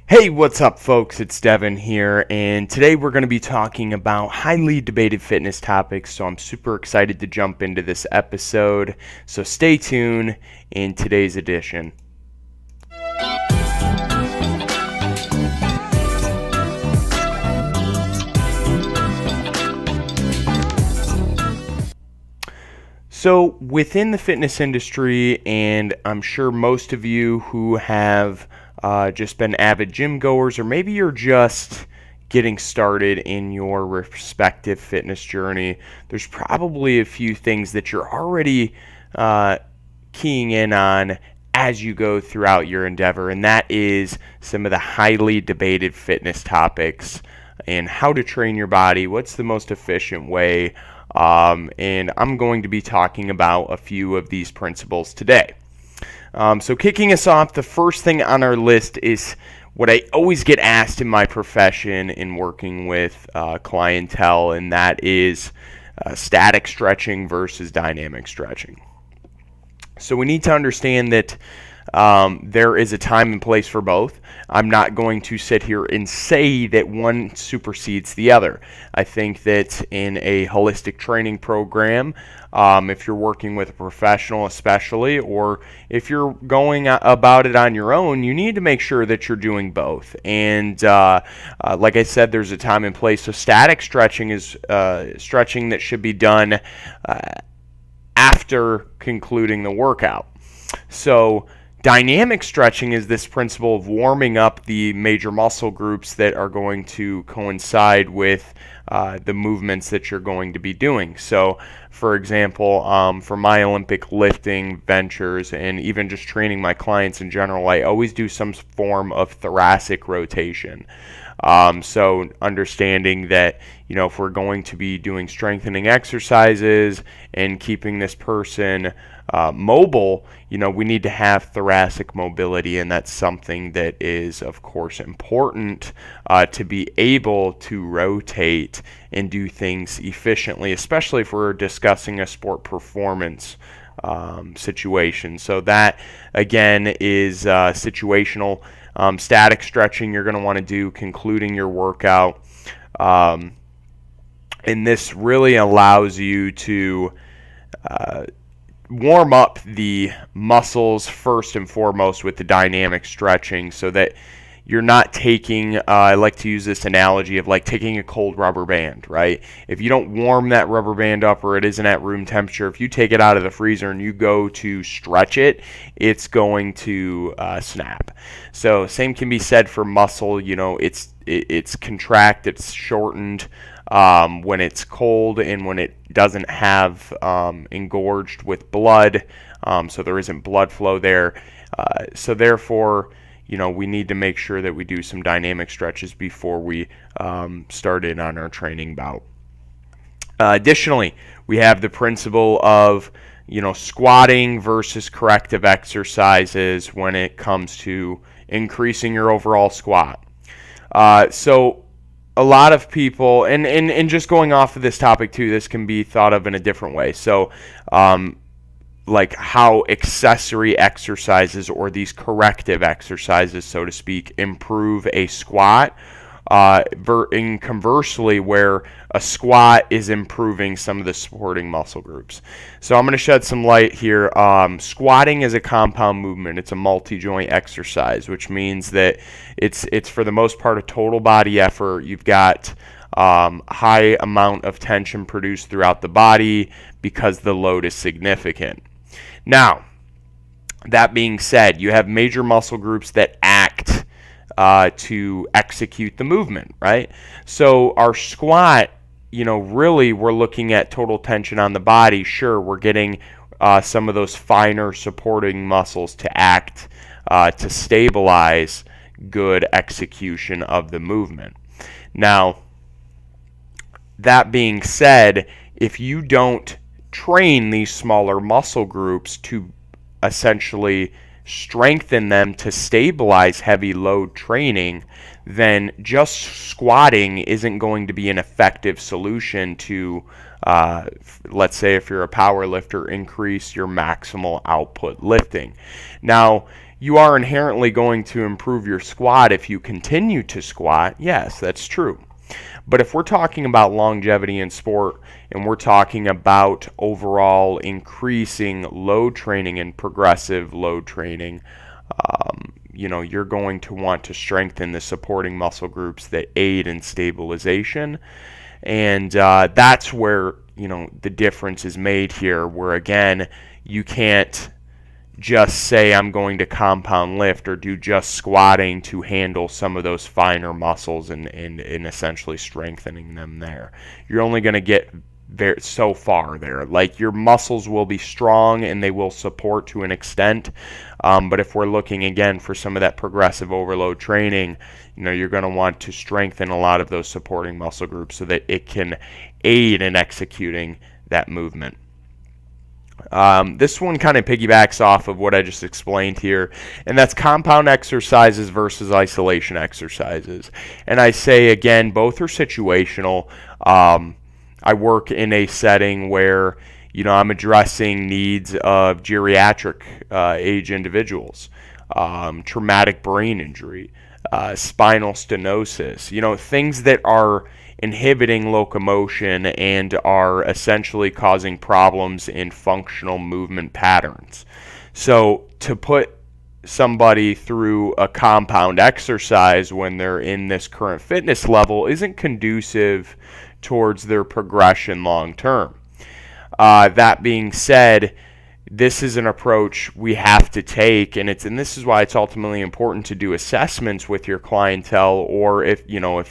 Hey, what's up, folks? It's Devin here, and today we're going to be talking about highly debated fitness topics. So I'm super excited to jump into this episode. So stay tuned in today's edition. So, within the fitness industry, and I'm sure most of you who have just been avid gym goers, or maybe you're just getting started in your respective fitness journey, there's probably a few things that you're already keying in on as you go throughout your endeavor, and that is some of the highly debated fitness topics and how to train your body, what's the most efficient way. And I'm going to be talking about a few of these principles today. So kicking us off, the first thing on our list is what I always get asked in my profession in working with clientele, and that is static stretching versus dynamic stretching. So we need to understand that there is a time and place for both. I'm not going to sit here and say that one supersedes the other. I think that in a holistic training program, if you're working with a professional especially, or if you're going about it on your own, you need to make sure that you're doing both. And like I said, there's a time and place. So static stretching is stretching that should be done after concluding the workout. So dynamic stretching is this principle of warming up the major muscle groups that are going to coincide with the movements that you're going to be doing. So, for example, for my Olympic lifting ventures and even just training my clients in general, I always do some form of thoracic rotation. So understanding that, if we're going to be doing strengthening exercises and keeping this person mobile, we need to have thoracic mobility, and that's something that is, of course, important to be able to rotate and do things efficiently, especially if we're discussing a sport performance situation. So that, again, is situational. Static stretching you're going to want to do concluding your workout. And this really allows you to warm up the muscles first and foremost with the dynamic stretching, so that you're not taking, I like to use this analogy of like taking a cold rubber band, right? If you don't warm that rubber band up, or it isn't at room temperature, if you take it out of the freezer and you go to stretch it, it's going to snap. So same can be said for muscle. It's contract, it's shortened when it's cold and when it doesn't have engorged with blood, so there isn't blood flow there. So therefore, we need to make sure that we do some dynamic stretches before we start in on our training bout. Additionally, we have the principle of, squatting versus corrective exercises when it comes to increasing your overall squat. So a lot of people, and just going off of this topic too, this can be thought of in a different way. So, like how accessory exercises, or these corrective exercises, so to speak, improve a squat, and conversely, where a squat is improving some of the supporting muscle groups. So I'm going to shed some light here. Squatting is a compound movement. It's a multi-joint exercise, which means that it's for the most part a total body effort. You've got high amount of tension produced throughout the body because the load is significant. Now, that being said, you have major muscle groups that act to execute the movement, right? So our squat, really we're looking at total tension on the body. Sure, we're getting some of those finer supporting muscles to act to stabilize good execution of the movement. Now, that being said, if you don't train these smaller muscle groups to essentially strengthen them to stabilize heavy load training, then just squatting isn't going to be an effective solution to, let's say if you're a power lifter, increase your maximal output lifting. Now, you are inherently going to improve your squat if you continue to squat. Yes, that's true. But if we're talking about longevity in sport and we're talking about overall increasing load training and progressive load training, you're going to want to strengthen the supporting muscle groups that aid in stabilization. And that's where, the difference is made here, where again, you can't just say I'm going to compound lift or do just squatting to handle some of those finer muscles and essentially strengthening them there. You're only going to get so far there. Like, your muscles will be strong and they will support to an extent, but if we're looking again for some of that progressive overload training, you're going to want to strengthen a lot of those supporting muscle groups so that it can aid in executing that movement. This one kind of piggybacks off of what I just explained here, and that's compound exercises versus isolation exercises. And I say again, both are situational. I work in a setting where I'm addressing needs of geriatric age individuals, traumatic brain injury, spinal stenosis, things that are inhibiting locomotion and are essentially causing problems in functional movement patterns. So to put somebody through a compound exercise when they're in this current fitness level isn't conducive towards their progression long term. That being said, this is an approach we have to take, and this is why it's ultimately important to do assessments with your clientele, or if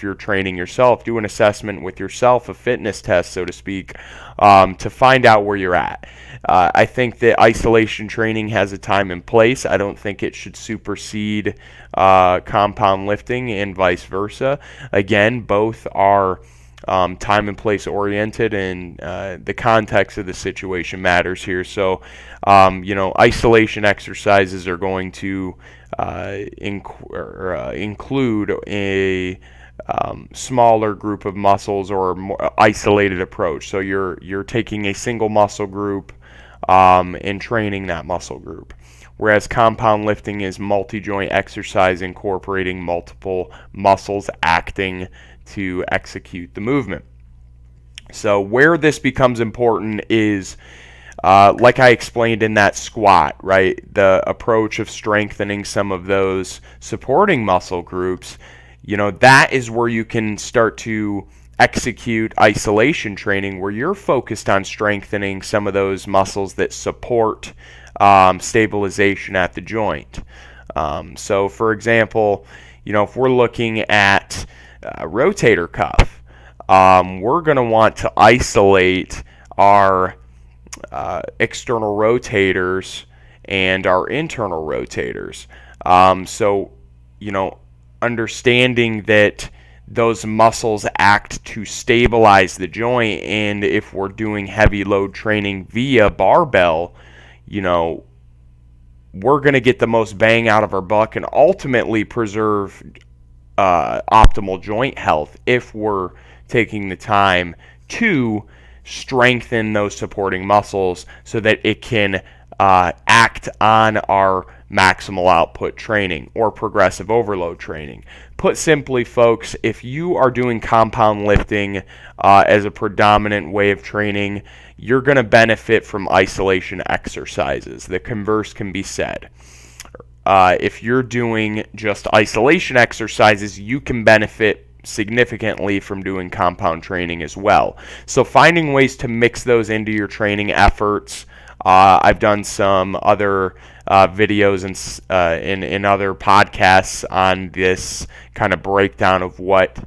you're training yourself, do an assessment with yourself, a fitness test, so to speak, to find out where you're at. I think that isolation training has a time and place. I don't think it should supersede compound lifting and vice versa. Again, both are time and place oriented, and the context of the situation matters here. So, isolation exercises are going to include a smaller group of muscles or a more isolated approach. So you're taking a single muscle group and training that muscle group. Whereas compound lifting is multi-joint exercise incorporating multiple muscles acting to execute the movement. So where this becomes important is, like I explained in that squat, right? The approach of strengthening some of those supporting muscle groups, that is where you can start to execute isolation training, where you're focused on strengthening some of those muscles that support stabilization at the joint. So for example, if we're looking at rotator cuff, we're going to want to isolate our external rotators and our internal rotators. So, understanding that those muscles act to stabilize the joint, and if we're doing heavy load training via barbell, we're going to get the most bang out of our buck and ultimately preserve optimal joint health if we're taking the time to strengthen those supporting muscles so that it can act on our maximal output training or progressive overload training. Put simply, folks, if you are doing compound lifting as a predominant way of training, you're going to benefit from isolation exercises. The converse can be said. If you're doing just isolation exercises, you can benefit significantly from doing compound training as well. So finding ways to mix those into your training efforts. I've done some other videos and in other podcasts on this kind of breakdown of what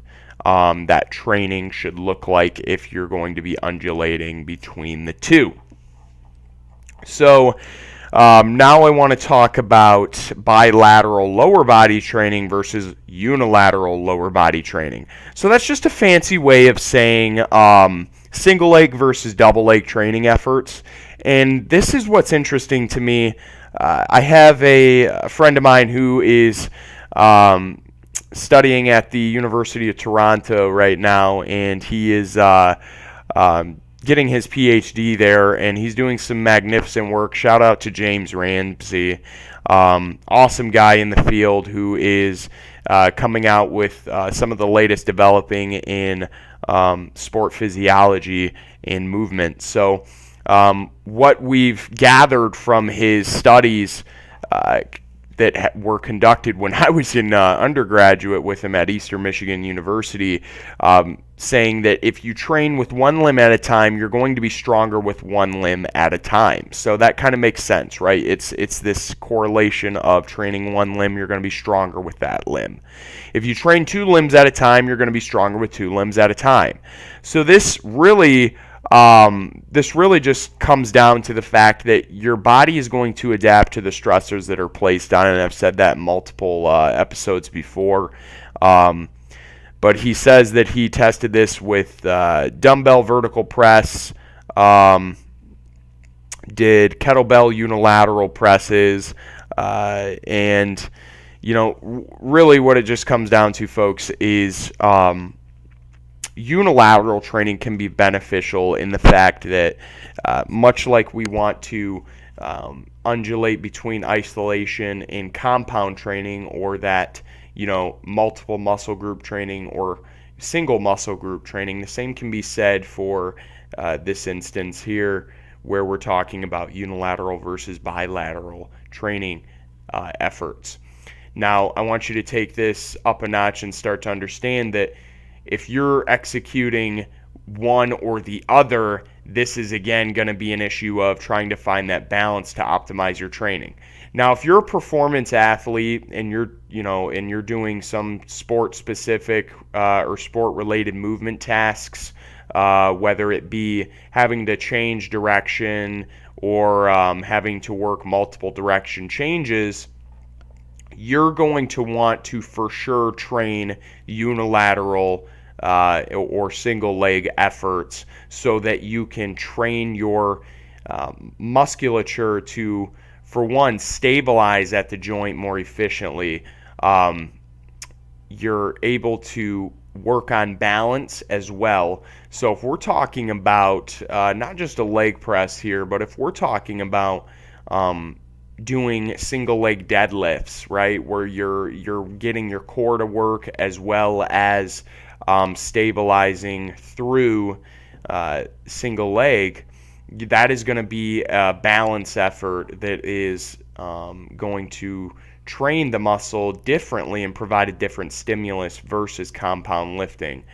that training should look like if you're going to be undulating between the two. So now I want to talk about bilateral lower body training versus unilateral lower body training. So that's just a fancy way of saying single leg versus double leg training efforts. And this is what's interesting to me. I have a friend of mine who is studying at the University of Toronto right now, and he is getting his PhD there, and he's doing some magnificent work. Shout out to James Ramsey. Awesome guy in the field who is coming out with some of the latest developing in sport physiology and movement. So what we've gathered from his studies that were conducted when I was in undergraduate with him at Eastern Michigan University, saying that if you train with one limb at a time, you're going to be stronger with one limb at a time. So that kind of makes sense, right? It's this correlation of training one limb, you're going to be stronger with that limb. If you train two limbs at a time, you're going to be stronger with two limbs at a time. So this really just comes down to the fact that your body is going to adapt to the stressors that are placed on it. And I've said that in multiple episodes before. But he says that he tested this with dumbbell vertical press, did kettlebell unilateral presses, and really what it just comes down to, folks, is unilateral training can be beneficial in the fact that much like we want to undulate between isolation and compound training, or that multiple muscle group training or single muscle group training, the same can be said for this instance here, where we're talking about unilateral versus bilateral training efforts. Now, I want you to take this up a notch and start to understand that if you're executing one or the other, this is again going to be an issue of trying to find that balance to optimize your training. Now, if you're a performance athlete and you're doing some sport specific or sport related movement tasks, whether it be having to change direction or having to work multiple direction changes, you're going to want to for sure train unilateral or single leg efforts so that you can train your musculature to, for one, stabilize at the joint more efficiently. You're able to work on balance as well. So if we're talking about not just a leg press here, but if we're talking about doing single leg deadlifts, right, where you're getting your core to work as well as stabilizing through single leg, that is going to be a balance effort that is going to train the muscle differently and provide a different stimulus versus compound lifting.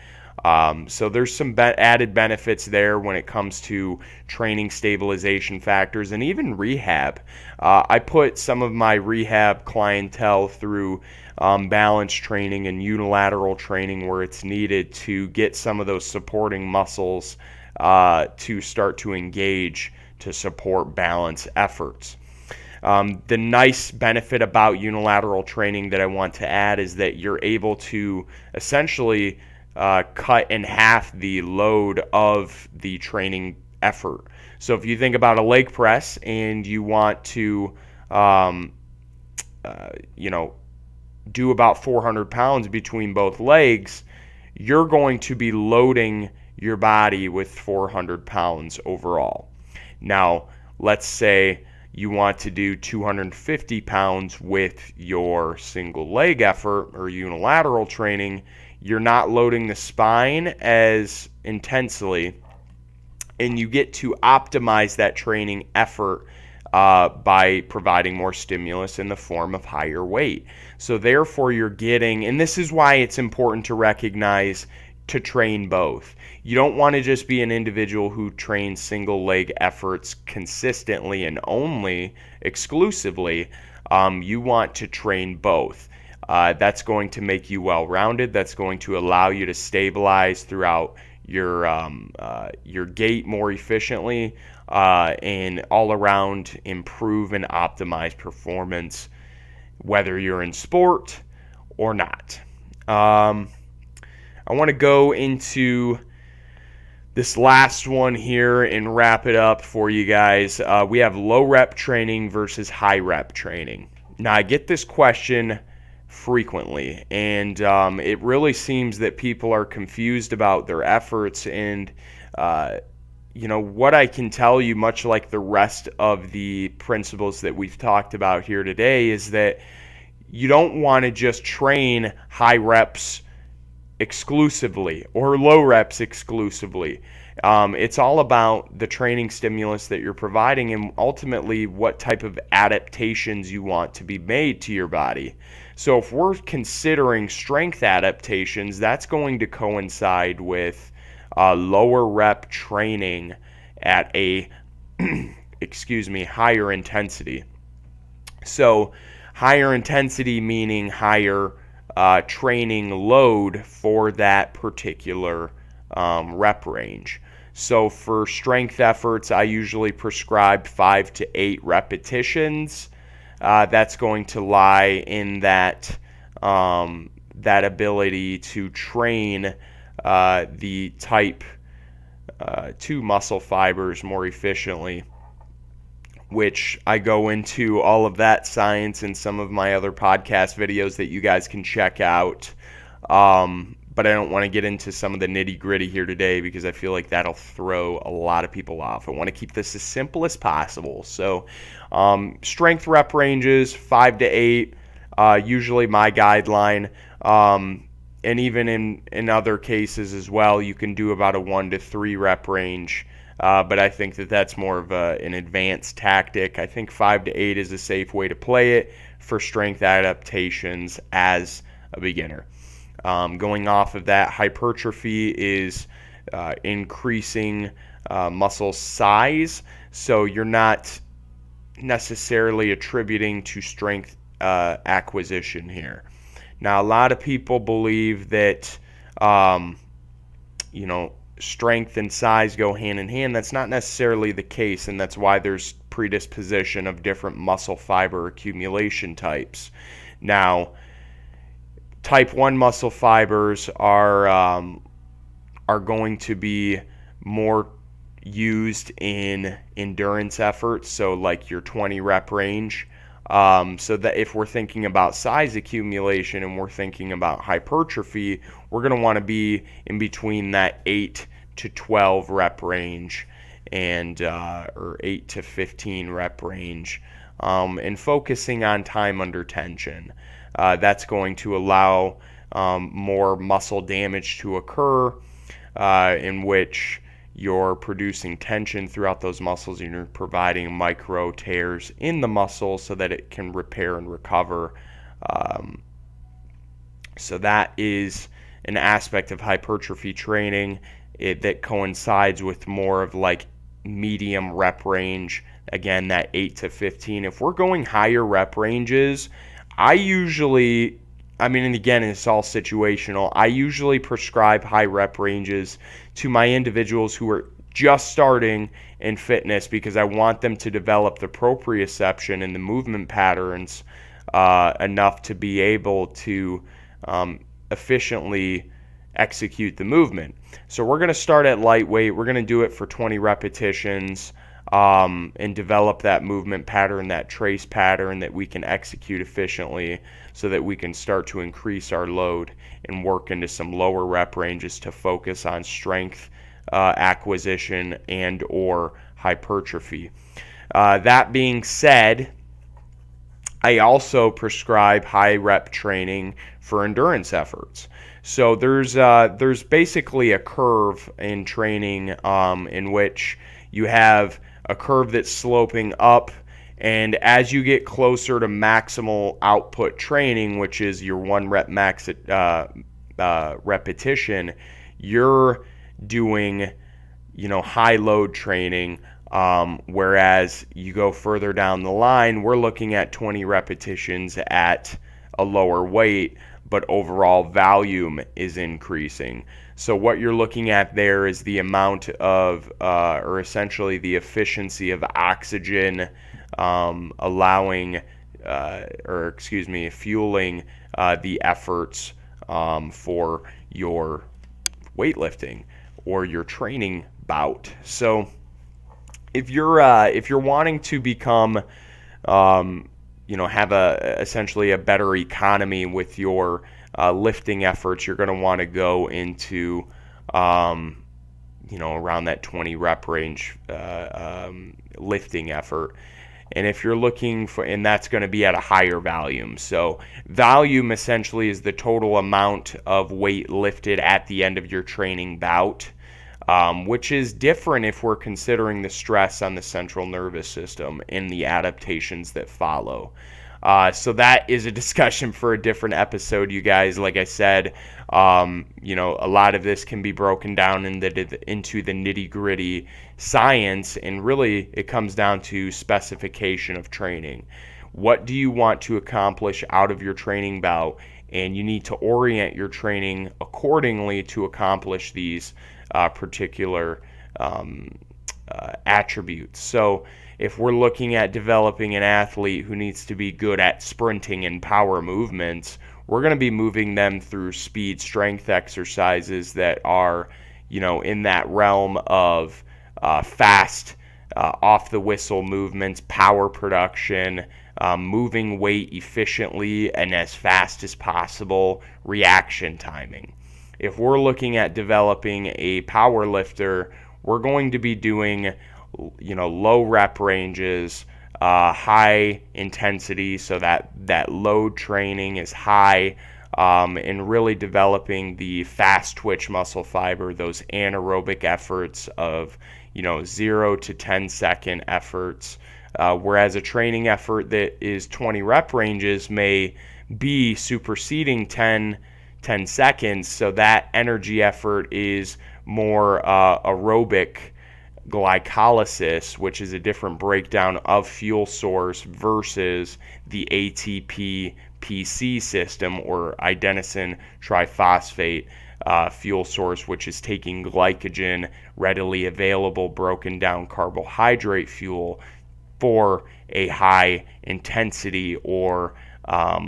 So there's some added benefits there when it comes to training stabilization factors and even rehab. I put some of my rehab clientele through balance training and unilateral training where it's needed to get some of those supporting muscles to start to engage to support balance efforts. The nice benefit about unilateral training that I want to add is that you're able to essentially cut in half the load of the training effort. So if you think about a leg press and you want to, do about 400 pounds between both legs, you're going to be loading your body with 400 pounds overall. Now, let's say you want to do 250 pounds with your single leg effort or unilateral training. You're not loading the spine as intensely, and you get to optimize that training effort by providing more stimulus in the form of higher weight. So therefore you're getting, and this is why it's important to recognize to train both. You don't want to just be an individual who trains single leg efforts consistently and only exclusively. You want to train both. That's going to make you well-rounded. That's going to allow you to stabilize throughout your gait more efficiently, and all around improve and optimize performance, whether you're in sport or not. I want to go into this last one here and wrap it up for you guys. We have low rep training versus high rep training. Now, I get this question frequently, and it really seems that people are confused about their efforts, and what I can tell you, much like the rest of the principles that we've talked about here today, is that you don't want to just train high reps exclusively or low reps exclusively. It's all about the training stimulus that you're providing and ultimately what type of adaptations you want to be made to your body. So if we're considering strength adaptations, that's going to coincide with lower rep training at a higher intensity. So higher intensity meaning higher training load for that particular rep range. So for strength efforts, I usually prescribe 5 to 8 repetitions. That's going to lie in that ability to train the type 2 muscle fibers more efficiently, which I go into all of that science in some of my other podcast videos that you guys can check out. But I don't want to get into some of the nitty gritty here today because I feel like that'll throw a lot of people off. I want to keep this as simple as possible. So strength rep ranges, 5 to 8, usually my guideline. And even in other cases as well, you can do about a 1 to 3 rep range. But I think that's more of an advanced tactic. I think 5 to 8 is a safe way to play it for strength adaptations as a beginner. Going off of that, hypertrophy is increasing muscle size, so you're not necessarily attributing to strength acquisition here. Now, a lot of people believe that, strength and size go hand in hand. That's not necessarily the case, and that's why there's predisposition of different muscle fiber accumulation types. Now, type 1 muscle fibers are going to be more used in endurance efforts, so like your 20 rep range. So that if we're thinking about size accumulation and we're thinking about hypertrophy, we're going to want to be in between that 8 to 12 rep range and or 8 to 15 rep range, and focusing on time under tension. That's going to allow more muscle damage to occur, in which you're producing tension throughout those muscles and you're providing micro tears in the muscle so that it can repair and recover. So that is an aspect of hypertrophy training that coincides with more of like medium rep range. Again, that 8 to 15. If we're going higher rep ranges, and again, it's all situational. I usually prescribe high rep ranges to my individuals who are just starting in fitness because I want them to develop the proprioception and the movement patterns enough to be able to efficiently execute the movement. So we're going to start at lightweight. We're going to do it for 20 repetitions. And develop that movement pattern, that trace pattern that we can execute efficiently so that we can start to increase our load and work into some lower rep ranges to focus on strength acquisition and or hypertrophy. That being said, I also prescribe high rep training for endurance efforts. So there's basically a curve in training in which you have a curve that's sloping up, and as you get closer to maximal output training, which is your 1 rep max repetition, you're doing high load training, whereas you go further down the line, we're looking at 20 repetitions at a lower weight, but overall volume is increasing. So what you're looking at there is the amount of, or essentially the efficiency of oxygen fueling the efforts for your weightlifting or your training bout. So if you're wanting to become, have essentially a better economy with your lifting efforts, you're going to want to go into around that 20 rep range lifting effort. And if you're looking for, and that's going to be at a higher volume. So volume essentially is the total amount of weight lifted at the end of your training bout, which is different if we're considering the stress on the central nervous system and the adaptations that follow. So that is a discussion for a different episode, you guys. Like I said, a lot of this can be broken down into the nitty-gritty science, and really it comes down to specification of training. What do you want to accomplish out of your training bout? And you need to orient your training accordingly to accomplish these particular attributes. So if we're looking at developing an athlete who needs to be good at sprinting and power movements, we're going to be moving them through speed strength exercises that are, in that realm of fast, off the whistle movements, power production, moving weight efficiently and as fast as possible, reaction timing. If we're looking at developing a power lifter, we're going to be doing low rep ranges, high intensity, so that load training is high, and really developing the fast twitch muscle fiber, those anaerobic efforts of 0 to 10 second efforts, whereas a training effort that is 20 rep ranges may be superseding 10 seconds, so that energy effort is more aerobic glycolysis, which is a different breakdown of fuel source versus the ATP PC system, or adenosine triphosphate fuel source, which is taking glycogen, readily available broken down carbohydrate fuel, for a high intensity or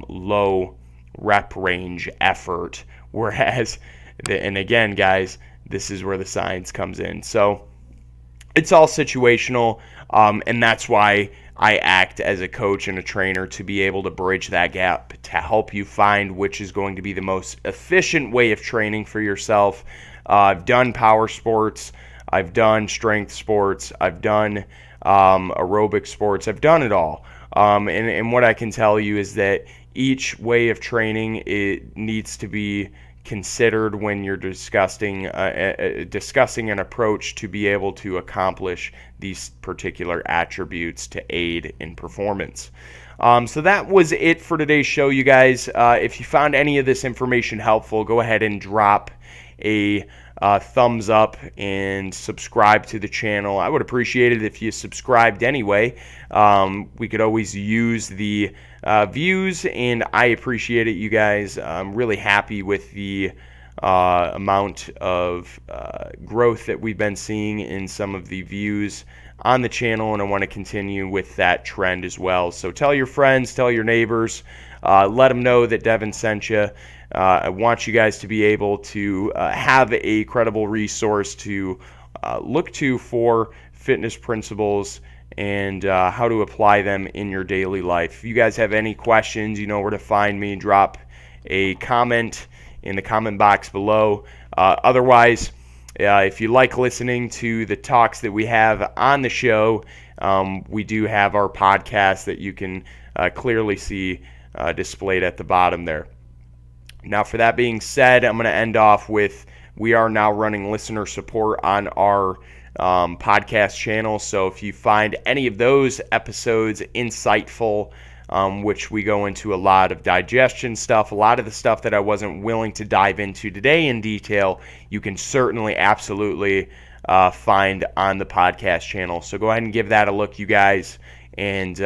low rep range effort. Whereas, and again, guys, this is where the science comes in. So it's all situational, and that's why I act as a coach and a trainer, to be able to bridge that gap, to help you find which is going to be the most efficient way of training for yourself. I've done power sports, I've done strength sports, I've done aerobic sports, I've done it all. And what I can tell you is that each way of training, it needs to be considered when you're discussing an approach to be able to accomplish these particular attributes to aid in performance. So that was it for today's show, you guys. If you found any of this information helpful, go ahead and drop a thumbs up and subscribe to the channel. I would appreciate it if you subscribed anyway. We could always use the views, and I appreciate it, you guys. I'm really happy with the amount of growth that we've been seeing in some of the views on the channel, and I want to continue with that trend as well. So tell your friends, tell your neighbors, let them know that Devin sent you. I want you guys to be able to have a credible resource to look to for fitness principles and how to apply them in your daily life. If you guys have any questions, you know where to find me. Drop a comment in the comment box below. Otherwise, if you like listening to the talks that we have on the show, we do have our podcast that you can clearly see displayed at the bottom there. Now, for that being said, I'm going to end off with, we are now running listener support on our podcast channel. So if you find any of those episodes insightful, which we go into a lot of digestion stuff, a lot of the stuff that I wasn't willing to dive into today in detail, you can certainly absolutely find on the podcast channel. So go ahead and give that a look, you guys. And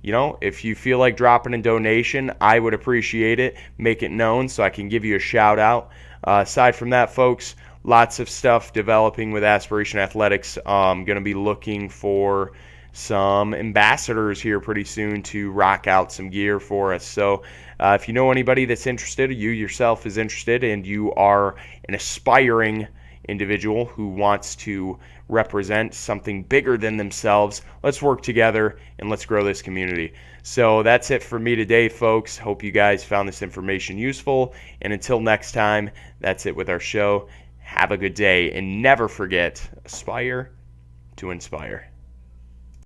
if you feel like dropping a donation, I would appreciate it. Make it known so I can give you a shout out. Aside from that, folks, lots of stuff developing with Aspiration Athletics. I'm going to be looking for some ambassadors here pretty soon to rock out some gear for us. So if you know anybody that's interested, or you yourself is interested, and you are an aspiring individual who wants to represent something bigger than themselves, let's work together and let's grow this community. So that's it for me today, folks. Hope you guys found this information useful, and until next time, that's it with our show. Have a good day, and never forget, aspire to inspire.